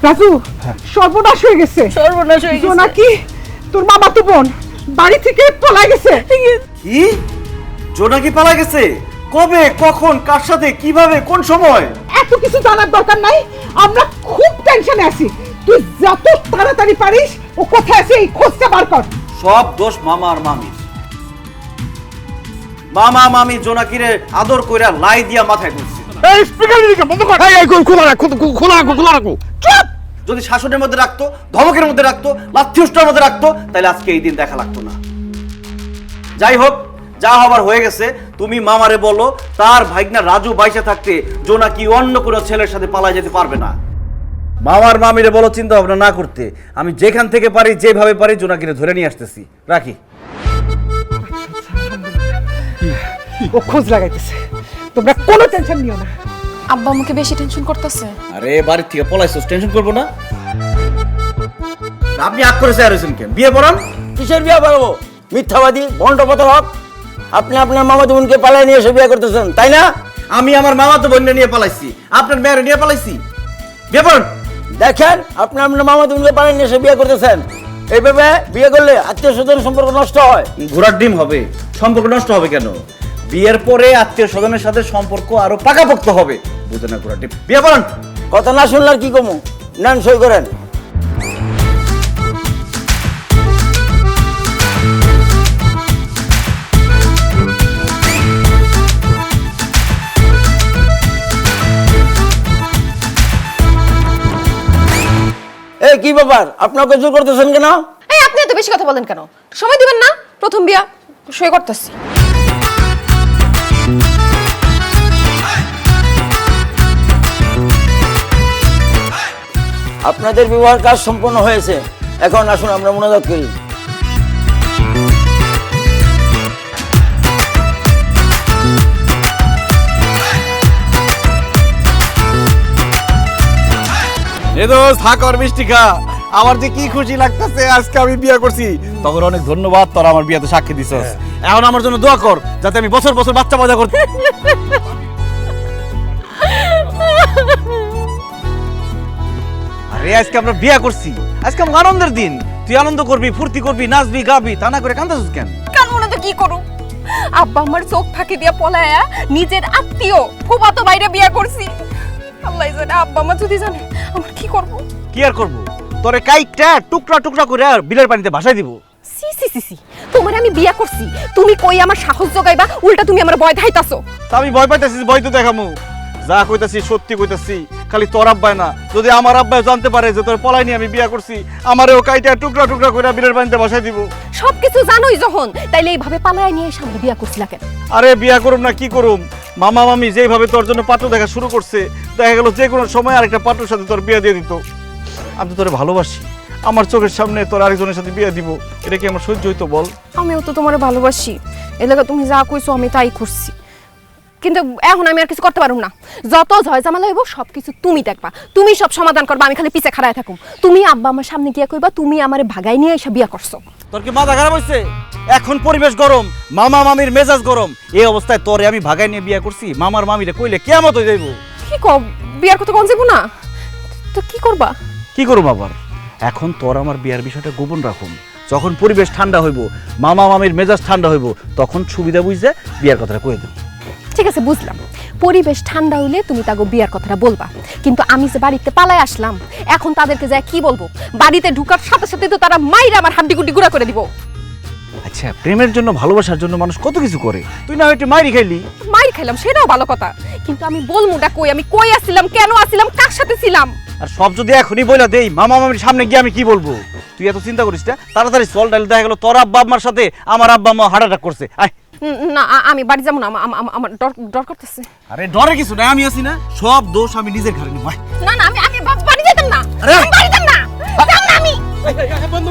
রাজু সর্বনাশ হয়ে গেছে। সর্বনাশ হয়ে গেছে। জোনাকি তোর মামা তো বোন বাড়ি থেকে পলাই গেছে। কি জোনাকি পালা গেছে? কবে, কখন, কার সাথে, কিভাবে, কোন সময়? এত কিছু জানার দরকার নাই, আমরা খুব টেনশনে আছি। তুই যত তাড়াতাড়ি পারিস ও কোথায় আছে এই খোঁজটা বার কর। সব দোষ মামা আর মামির। মামা মামি জোনাকিরে আদর কইরা লাই দিয়া মাথায় তুলছে। এই স্পিকার দিকে বন্ধ কর। এই খোলা রাখ, খোলা রাখো। চুপ! যদি শাসনের মধ্যে রাখতো, ধমকের মধ্যে রাখতো, লাথিউষ্টার মধ্যে রাখতো, তাহলে আজকে এই দিন দেখা লাগতো না। যাই হোক, যা হবার হয়ে গেছে। তুমি মামারে বলো তার ভাইগনা রাজু বাইসে থাকতে জোনাকি অন্য কোনো ছেলের সাথে পালায় যেতে পারবে না। মামার মামিরে বলো চিন্তা ভাবনা না করতে। আমি যেখান থেকে পারি, যেভাবে পারি জোনাকিরে ধরে নিয়ে আসতেছি। রাখি। ও খোঁজ লাগাইতেছে, তোমরা কোনো টেনশন নিও না। আব্বা আমাকে বেশি টেনশন করতেছে। আরে বাড়ির থেকে পলাইছস, টেনশন করবো না। আপনি আগ করেছে আর কেন? বিয়ে পড়ান। কিসের বিয়ে পারবো? মিথ্যাবাদী ভণ্ড প্রতারক। আপনি আপনার মামাতো বোনকে পালাই নিয়ে এসে বিয়ে করতেছেন, তাই না? আমি আমার মামা তো বোনকে নিয়ে পালাইছি, আপনার মেয়ের নিয়ে পালাইছি। বিয়ে পড়ান। দেখেন, আপনি আপনার মামাতো বোনকে পালাই নিয়ে এসে বিয়ে করতেছেন। এইভাবে বিয়ে করলে আত্মীয় স্বজনের সম্পর্ক নষ্ট হয়। ঘোড়ার ডিম হবে, সম্পর্ক নষ্ট হবে কেন? বিয়ের পরে আত্মীয় স্বজনের সাথে সম্পর্ক আরো পাকাপোক্ত হবে। বুঝে না ঘোড়ার ডিম। বিয়ে পড়ান। কথা না শুনলে আর কি কমু? নেন, সই করেন। এই কি ব্যাপার? আপনাকে জোর করতেছেন কেন? এই আপনি এত বেশি কথা বলেন কেন? সময় দিবেন না? প্রথম বিয়া, সই করতেছি। আপনাদের বিবাহের কাজ সম্পন্ন হয়েছে। এখন আসুন আমরা মোনাজাত করি। এ দোস্ত থাক আর মিষ্টি খা। আমার যে কি খুশি লাগতেছে আজকে আমি বিয়ে করছি। তখন অনেক ধন্যবাদ, তোরা আমার বিয়েতে সাক্ষী দিছস। এখন আমার জন্য দোয়া কর যাতে আমি বছর বছর বাচ্চা পয়দা করতে। আরে আজকে আমরা বিয়ে করছি, আজকে আমার আনন্দের দিন। তুই আনন্দ করবি, ফুর্তি করবি, নাচবি, গাবি, তা না করে কান্দাছিস কেন? কান মনে তো কি করু? আব্বা আমার চোখ ফাঁকি দিয়া পলায়া নিজের আত্মীয় ফুফাতো বাইরে বিয়া করছি। আল্লাহ জানে, আব্বা মা যদি জানে আমার কি করব? কি আর করবো? তোরে কাইটটা টুকরা টুকরা করে আর বিলের পানিতে ভাসাই দিব। সি সি সি সি, তোমার আমি বিয়া করছি, তুমি কই আমার সাহস জগাইবা, উল্টা তুমি আমার ভয় দেখাইতাছো। তা আমি ভয় পাইতেছি, ভয় তো দেখামু। যা কইতাছি সত্যি কইতাছি। খালি তোর আব্বাই না, যদি আমার আব্বাই জানতে পারে যে তোর পলাই নিয়ে আমি বিয়া করছি, আমারও কাইটা টুকরা টুকরা করে বিলের পানিতে ভাসাই দিব। সবকিছু জানোই যখন, তাইলে এইভাবে পালায় নিয়ে সামনে বিয়া করছিলা কেন? আরে বিয়া করুম না কি করুম? মামা মামি যেভাবে তোর জন্য পাত্র দেখা শুরু করছে, দেখা গেল যে কোনো সময় আরেকটা পাত্রের সাথে তোর বিয়ে দিয়ে দিত। আমি তো তোরে ভালোবাসি, আমার চোখের সামনে তোর আরেকজনের সাথে বিয়ে দিব, এটা কি আমার সহ্য হইতো বল? আমিও তো তোমার ভালোবাসি, এলাকা তুমি যা কইছো আমি তাই করছি। কিন্তু এখন আমি আর কিছু করতে পারুম না। যত ঝয় ঝামেলা হইব সবকিছু তুমি দেখবা, তুমি সব সমাধান করবা, আমি খালি পিছে খাড়ায় থাকুম। তুমি আব্বা আমার সামনে গিয়া কইবা তুমি আমারে ভাগাই নিয়ে এসে বিয়া করছো। তোর কি মাথা খারাপ হইছে? এখন পরিবেশ গরম, মামা মামির মেজাজ গরম। এই অবস্থায় তোরে আমি ভাগাই নিয়ে বিয়ে করছি, মামার মামিরে কইলে কিয়ামত হয়ে যাইব। কি কও, বিয়ার কথা কোন যাবো না? তো কি করবা? কি করব আবার? এখন তোর আমার বিয়ার বিষয়টা গোপন রাখুন। যখন পরিবেশ ঠান্ডা হইব, মামা মামির মেজাজ ঠান্ডা হইব, তখন সুবিধা বুঝে বিয়ার কথাটা কয়ে দেব। ঠিক আছে, বুঝলাম। পরিবেশ ঠান্ডা হইলে তুমি তাগো বিয়ার কথাটা বলবা, কিন্তু আমি যে বাড়িতে পালাই আসলাম, এখন তাদেরকে যা কি বলবো? বাড়িতে ঢুকার সাথে সাথে তো তারা মাইরা আমার হাড্ডি গুড্ডি গুঁড়া করে দিব। আচ্ছা, প্রেমের জন্য ভালোবাসার জন্য মানুষ কত কিছু করে, তুই না একটু মাইরি খাইলি। মাইর খাইলাম সেটাও ভালো কথা, কিন্তু আমি বলমুটা কই? আমি কই আসছিলাম, কেন আসছিলাম, কার সাথে ছিলাম? আর সব যদি এখনই বইলা দেই, মামা মামির সামনে গিয়ে আমি কি বলবো? তুই এত চিন্তা করিস না, তাড়াতাড়ি চল। ডাইলে দেখা গেল তোর আব্বা আম্মার সাথে আমার আব্বা আম্মা হার্ট অ্যাটাক করছে। আয়। না, আমি বাড়ি যাবো না, আমার ডর করতেছে। আরে ডরে কিছু না, আমি আছি না, সব দোষ আমি নিজের ঘাড়ে নিব। না না, আমি বাড়ি যেতাম না, আরে! আমি বাড়ি যেতাম না, যাম না আমি। বন্ধু